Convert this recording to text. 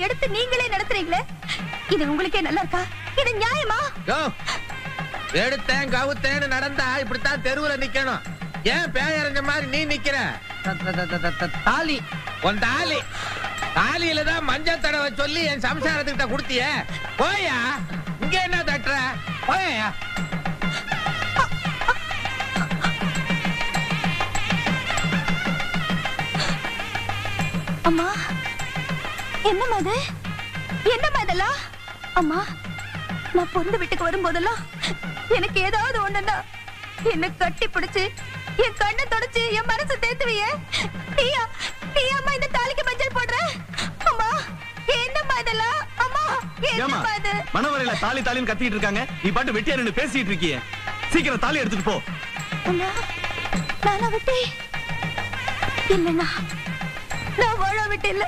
எடுத்து நீங்களே நடத்துறீங்களே, இது உங்களுக்கே நல்லா இருக்கா? இது நியாயமா? எடுத்தேன் கவுத்தேன்னு நடந்தா இப்படித்தான் தெருவுல நிக்கணும். ஏன் பேயறிஞ்ச மாதிரி நீ நிக்கிற? தாலி உன் தாலி தாலியில தான் மஞ்சள் தடவை சொல்லி என் சம்சாரத்துக்கிட்ட கொடுத்திய. போயா, இங்க என்ன தட்டுற? போயா. அம்மா, என்னம்மா இது? என்னம்மா இதெல்லாம்? அம்மா, நான் பொண்ணு வீட்டுக்கு வரும்போதெல்லாம் எனக்கு ஏதாவது ஒண்ணுன்னா என்ன கட்டி பிடிச்சு என் கண்ணை தொடச்சு என் மனசை தேத்துவியே. நீயா நீயாம்மா இந்த தாலிக்கு மஞ்சள் போடுற? அம்மா, என்னம்மா இதெல்லாம்? அம்மா, என்னம்மா இது? மனவரையில தாலி தாலின்னு கத்திட்டு இருக்காங்க, நீ பாட்டு வெட்டியா நின்னு பேசிட்டு இருக்கியே. சீக்கிரம் தாலி எடுத்துட்டு போ. அண்ணா, நானா விட்டே இல்லைண்ணா, நான் வாழ விட்டு இல்ல.